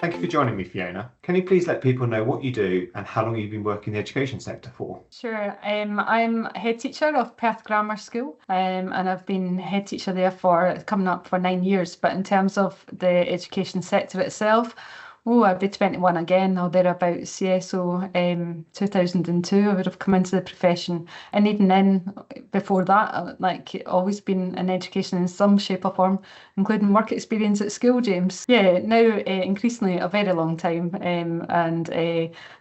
Thank you for joining me, Fiona. Can you please let people know what you do and how long you've been working in the education sector for? Sure. I'm head teacher of Perth Grammar School, and I've been head teacher there for coming up for 9 years. But in terms of the education sector itself, I'd be 21 again or thereabouts. Yeah, so 2002, I would have come into the profession, and even then, before that, always been in education in some shape or form, including work experience at school, James. Yeah, now increasingly a very long time, and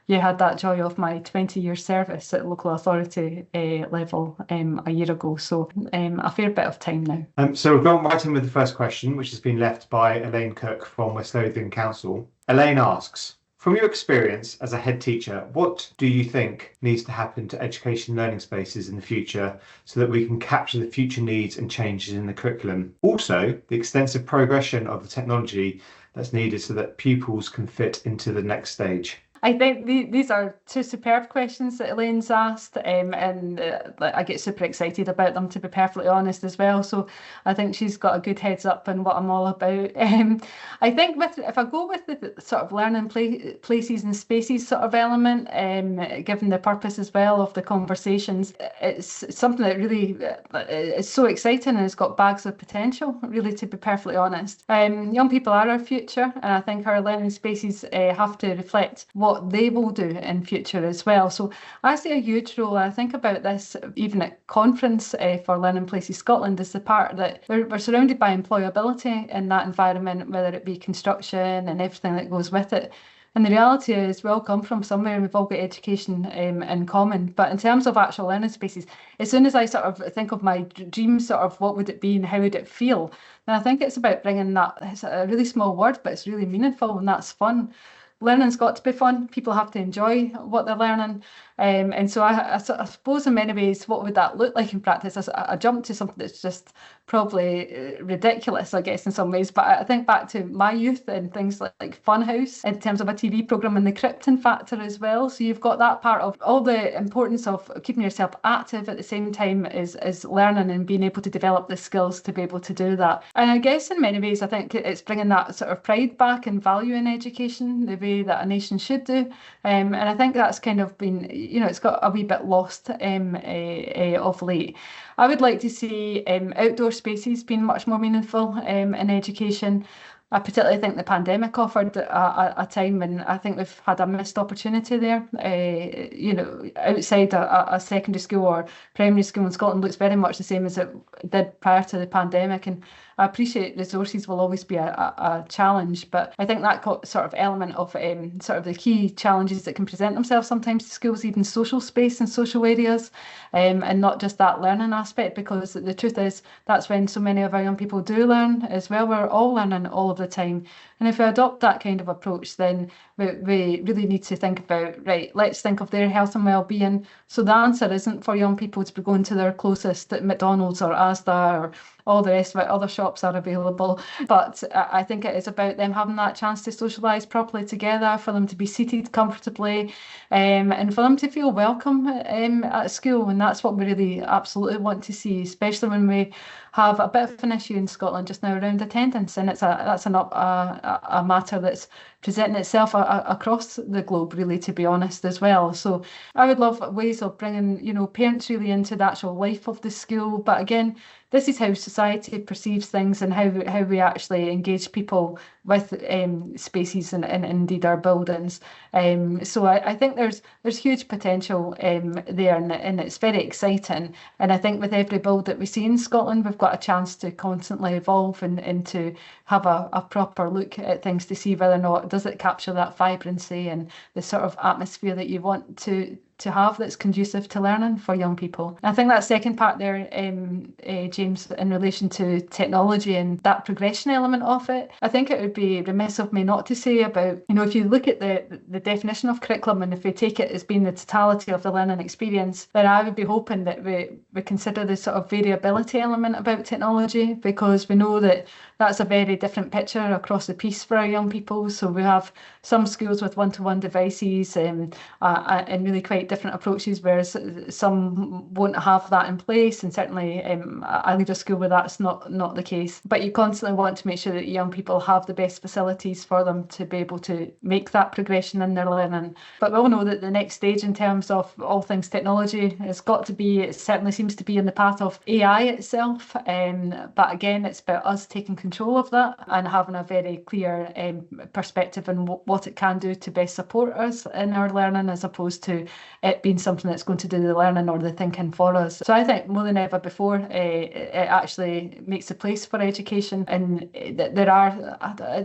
yeah, had that joy of my 20-year service at local authority level a year ago. So a fair bit of time now. So we've gone right in with the first question, which has been left by Elaine Cook from West Lothian Council. Elaine asks, from your experience as a head teacher, what do you think needs to happen to education learning spaces in the future so that we can capture the future needs and changes in the curriculum? Also, the extensive progression of the technology that's needed so that pupils can fit into the next stage. I think these are two superb questions that Elaine's asked, and I get super excited about them, to be perfectly honest, as well. So I think she's got a good heads up on what I'm all about. I think if I go with the sort of learning places and spaces sort of element, given the purpose as well of the conversations, it's something that really is so exciting and it's got bags of potential, really, to be perfectly honest. Young people are our future, and I think our learning spaces have to reflect what they will do in future as well. So I see a huge role. I think about this even at conference for Learning Places Scotland, is the part that we're surrounded by employability in that environment, whether it be construction and everything that goes with it. And the reality is we all come from somewhere and we've all got education in common. But in terms of actual learning spaces, as soon as I sort of think of my dream, sort of what would it be and how would it feel, then I think it's about bringing that. It's a really small word, but it's really meaningful, and that's fun. Learning's got to be fun. People have to enjoy what they're learning. And so I suppose in many ways, what would that look like in practice? I jumped to something that's just probably ridiculous, I guess, in some ways. But I think back to my youth and things like Funhouse in terms of a TV programme, and the Krypton factor as well. So you've got that part of all the importance of keeping yourself active at the same time as learning and being able to develop the skills to be able to do that. And I guess in many ways, I think it's bringing that sort of pride back and value in education, the way that a nation should do. And I think that's kind of been, it's got a wee bit lost of late. I would like to see outdoor spaces being much more meaningful in education. I particularly think the pandemic offered a time when I think we've had a missed opportunity there. Outside a secondary school or primary school in Scotland looks very much the same as it did prior to the pandemic. And I appreciate resources will always be a challenge, but I think that sort of element of sort of the key challenges that can present themselves sometimes to schools, even social space and social areas, and not just that learning aspect, because the truth is that's when so many of our young people do learn as well. We're all learning all of the time. And if we adopt that kind of approach, then we really need to think about, right, let's think of their health and well-being. So the answer isn't for young people to be going to their closest McDonald's or Asda or all the rest of it. Other shops are available. But I think it is about them having that chance to socialise properly together, for them to be seated comfortably, and for them to feel welcome at school. And that's what we really absolutely want to see, especially when we have a bit of an issue in Scotland just now around attendance, and that's a matter that's presenting itself across the globe, really, to be honest, as well. So I would love ways of bringing, parents really into the actual life of the school. But again, this is how society perceives things and how we actually engage people with spaces and indeed our buildings. So I think there's huge potential there, and it's very exciting. And I think with every build that we see in Scotland, we've got a chance to constantly evolve and to have a proper look at things to see whether or not does it capture that vibrancy and the sort of atmosphere that you want to have that's conducive to learning for young people. I think that second part there, James, in relation to technology and that progression element of it, I think it would be remiss of me not to say about, if you look at the definition of curriculum, and if we take it as being the totality of the learning experience, then I would be hoping that we consider the sort of variability element about technology, because we know that that's a very different picture across the piece for our young people. So we have some schools with one-to-one devices and really quite different approaches, whereas some won't have that in place, and certainly I lead a school where that's not the case. But you constantly want to make sure that young people have the best facilities for them to be able to make that progression in their learning. But we all know that the next stage in terms of all things technology has got to be, it certainly seems to be in the path of AI itself. But again, it's about us taking control of that and having a very clear perspective on what it can do to best support us in our learning, as opposed to it being something that's going to do the learning or the thinking for us. So I think more than ever before, it actually makes a place for education, and it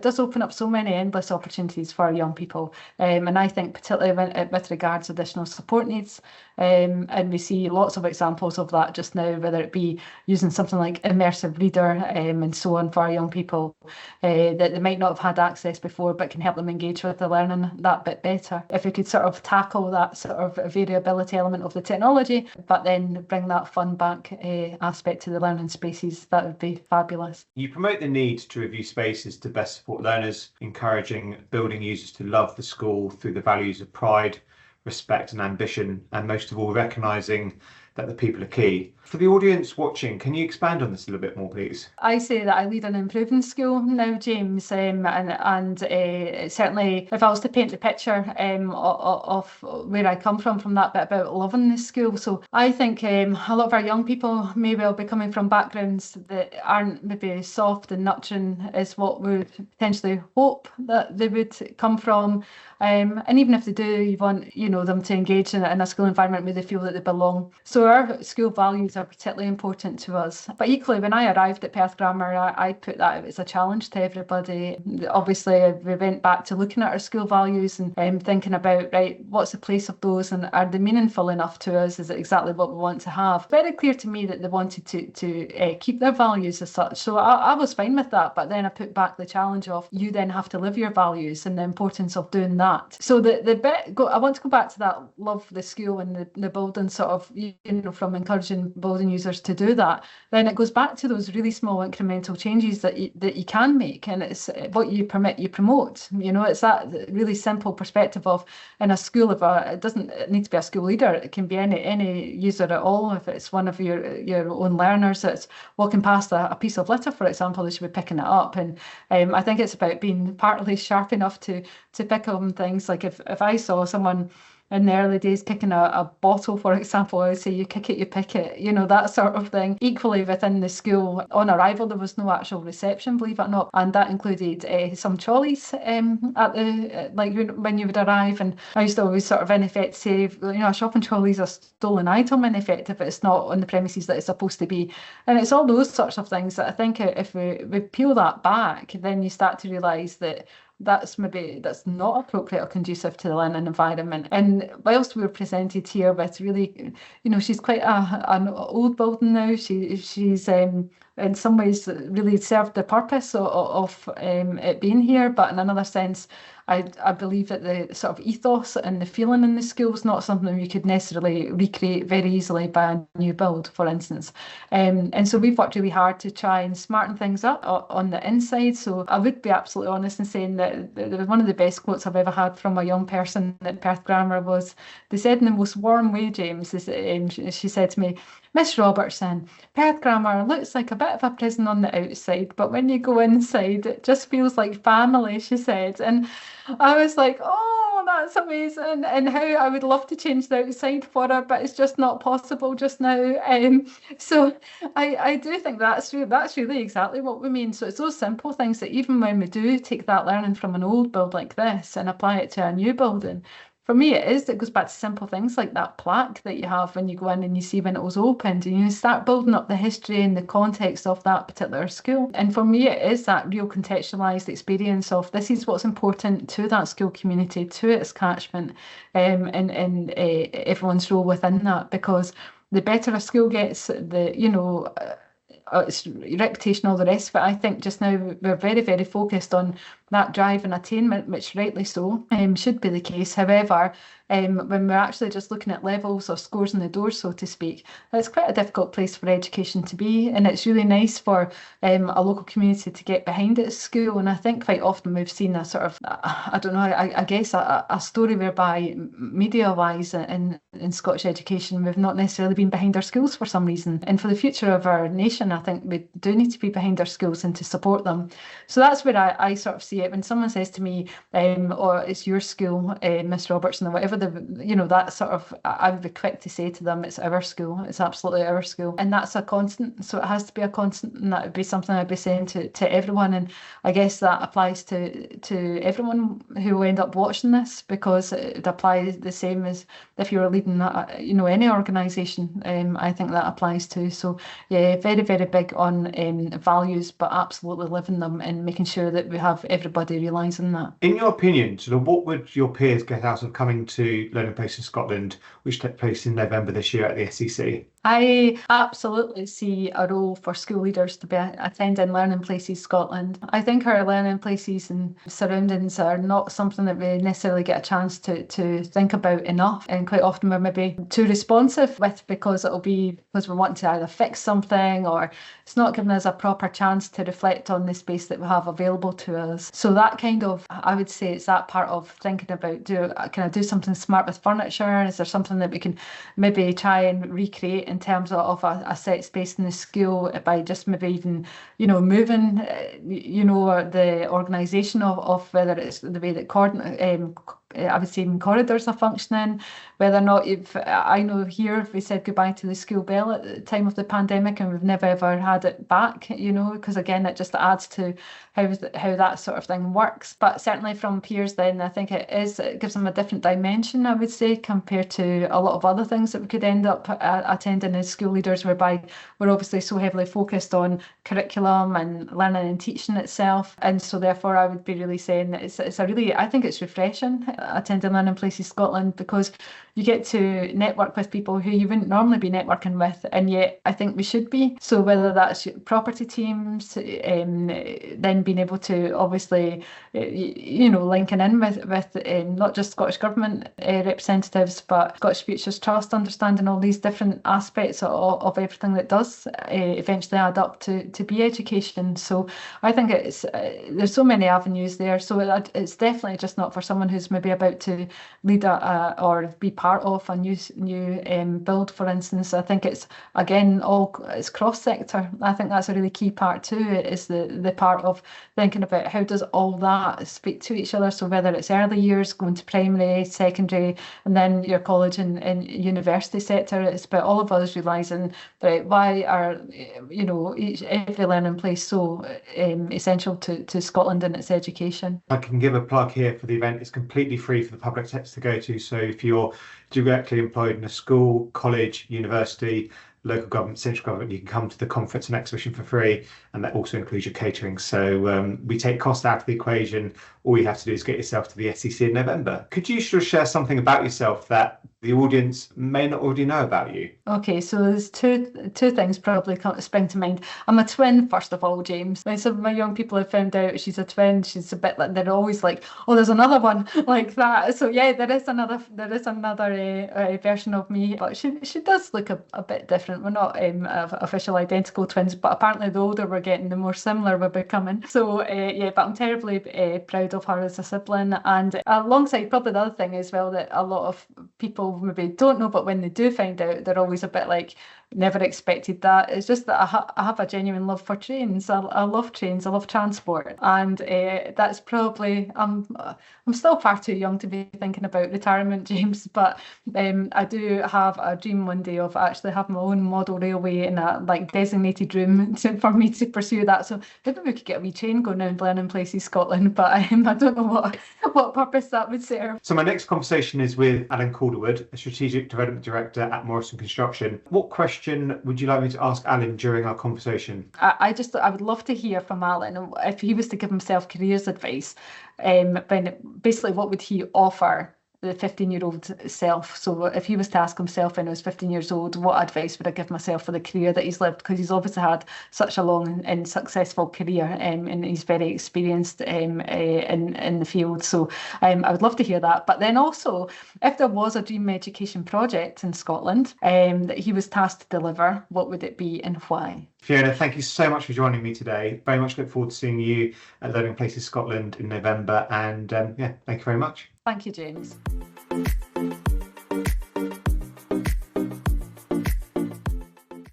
does open up so many endless opportunities for young people. And I think particularly with regards to additional support needs, and we see lots of examples of that just now, whether it be using something like immersive reader and so on for our young people that they might not have had access before, but can help them engage with the learning that bit better. If we could sort of tackle that sort of variability element of the technology, but then bring that fun back aspect to the learning spaces, that would be fabulous. You promote the need to review spaces to best support learners, encouraging building users to love the school through the values of pride, respect and ambition, and most of all recognising that the people are key. For the audience watching, can you expand on this a little bit more, please? I say that I lead an improving school now, James, and certainly if I was to paint the picture of where I come from that bit about loving the school. So I think a lot of our young people may well be coming from backgrounds that aren't maybe soft and nurturing as what we would potentially hope that they would come from. And even if they do, you want them to engage in a school environment where they feel that they belong. So our school values are particularly important to us. But equally, when I arrived at Perth Grammar, I put that as a challenge to everybody. Obviously, we went back to looking at our school values and thinking about, right, what's the place of those, and are they meaningful enough to us? Is it exactly what we want to have? Very clear to me that they wanted to keep their values as such. So I was fine with that. But then I put back the challenge of you then have to live your values and the importance of doing that. So I want to go back to that love the school and the building sort of, from encouraging building users to do that. Then it goes back to those really small incremental changes that you can make, and it's what you permit, you promote. It's that really simple perspective of, in a school, it doesn't need to be a school leader, it can be any user at all. If it's one of your own learners that's walking past a piece of litter, for example, they should be picking it up. And I think it's about being partly sharp enough to pick on things. Like if I saw someone in the early days kicking a bottle, for example, I would say, you kick it, you pick it, that sort of thing. Equally within the school, on arrival, there was no actual reception, believe it or not, and that included some trolleys when you would arrive. And I used to always sort of in effect say, a shopping trolley is a stolen item in effect if it's not on the premises that it's supposed to be. And it's all those sorts of things that I think if we peel that back, then you start to realise that that's not appropriate or conducive to the learning environment. And whilst we were presented here with really, she's quite an old building now, she's in some ways really served the purpose of it being here, but in another sense, I believe that the sort of ethos and the feeling in the school is not something you could necessarily recreate very easily by a new build, for instance. And so we've worked really hard to try and smarten things up on the inside. So I would be absolutely honest in saying that one of the best quotes I've ever had from a young person at Perth Grammar was, they said in the most warm way, James, she said to me, "Miss Robertson, Perth Grammar looks like a bit of a prison on the outside, but when you go inside, it just feels like family," she said. And I was like, oh, that's amazing. And how I would love to change the outside for her, but it's just not possible just now. So I do think that's really exactly what we mean. So it's those simple things that even when we do take that learning from an old build like this and apply it to a new building, for me, it goes back to simple things like that plaque that you have when you go in and you see when it was opened, and you start building up the history and the context of that particular school. And for me, it is that real contextualised experience of this is what's important to that school community, to its catchment, and everyone's role within that. Because the better a school gets, its reputation, all the rest of it. I think just now we're very, very focused on that drive and attainment, which rightly so, should be the case. However, when we're actually just looking at levels or scores in the door, so to speak, it's quite a difficult place for education to be, and it's really nice for a local community to get behind its school. And I think quite often we've seen a sort of, I don't know, I guess a story whereby media-wise in Scottish education, we've not necessarily been behind our schools for some reason. And for the future of our nation, I think we do need to be behind our schools and to support them. So that's where I sort of see it. When someone says to me, or it's your school, Miss Robertson, or whatever, that sort of, I would be quick to say to them, it's our school, it's absolutely our school. And that's a constant, so it has to be a constant, and that would be something I'd be saying to everyone. And I guess that applies to everyone who will end up watching this, because it would apply the same as if you were leading, any organisation. I think that applies too. So yeah, very, very big on values, but absolutely living them and making sure that we have everybody realising that. In your opinion, sort of what would your peers get out of coming to Learning Places Scotland, which took place in November this year at the SEC? I absolutely see a role for school leaders to be attending Learning Places Scotland. I think our learning places and surroundings are not something that we necessarily get a chance to think about enough, and quite often we're maybe too responsive with, because we want to either fix something, or it's not giving us a proper chance to reflect on the space that we have available to us. So that kind of, I would say it's that part of thinking about, can I do something smart with furniture? Is there something that we can maybe try and recreate in terms of a set space in the school, by just maybe even, moving, the organisation of whether it's the way that I would say even corridors are functioning, whether or not I know here we said goodbye to the school bell at the time of the pandemic, and we've never ever had it back, because again, it just adds to how that sort of thing works. But certainly from peers then, I think it gives them a different dimension, I would say, compared to a lot of other things that we could end up attending as school leaders, whereby we're obviously so heavily focused on curriculum and learning and teaching itself. And so therefore I would be really saying that I think it's refreshing attending Learning Places Scotland, because you get to network with people who you wouldn't normally be networking with, and yet I think we should be. So whether that's property teams, then being able to obviously, linking in with not just Scottish Government representatives, but Scottish Futures Trust, understanding all these different aspects of everything that does eventually add up to be education. So I think there's so many avenues there. So it's definitely just not for someone who's maybe about to lead or be part of a new build, for instance. I think it's, again, it's cross-sector. I think that's a really key part too, is the part of thinking about how does all that speak to each other. So whether it's early years, going to primary, secondary, and then your college and university sector, it's about all of us realising that why are, every learning place so essential to Scotland and its education. I can give a plug here for the event. It's completely free for the public sector to go to. So if you're directly employed in a school, college, university, local government, central government, you can come to the conference and exhibition for free, and that also includes your catering. So we take cost out of the equation. All you have to do is get yourself to the SEC in November. Could you sort of share something about yourself that the audience may not already know about you? Okay, so there's two things probably spring to mind. I'm a twin, first of all, James. When some of my young people have found out she's a twin, she's a bit like, they're always like, oh, there's another one like that. So yeah, there is another version of me, but she does look a bit different. We're not official identical twins, but apparently the older we're getting, the more similar we're becoming. So but I'm terribly proud of her as a sibling. And alongside, probably the other thing as well that a lot of people maybe don't know, but when they do find out, they're always a bit like, never expected that. It's just that I have a genuine love for trains. I love trains. I love transport, and that's probably I'm still far too young to be thinking about retirement, James. But I do have a dream one day of actually having my own model railway in a designated room for me to pursue that. So maybe we could get a wee train going around Learning Places Scotland, but I don't know what purpose that would serve. So my next conversation is with Alan Calderwood, a Strategic Development Director at Morrison Construction. What question would you like me to ask Alan during our conversation? I would love to hear from Alan if he was to give himself careers advice. Basically, what would he offer the 15-year-old self. So if he was to ask himself when I was 15 years old, what advice would I give myself for the career that he's lived? Because he's obviously had such a long and successful career, and he's very experienced in the field. So I would love to hear that. But then also, if there was a dream education project in Scotland that he was tasked to deliver, what would it be and why? Fiona, thank you so much for joining me today. Very much look forward to seeing you at Learning Places Scotland in November. And yeah, thank you very much. Thank you, James.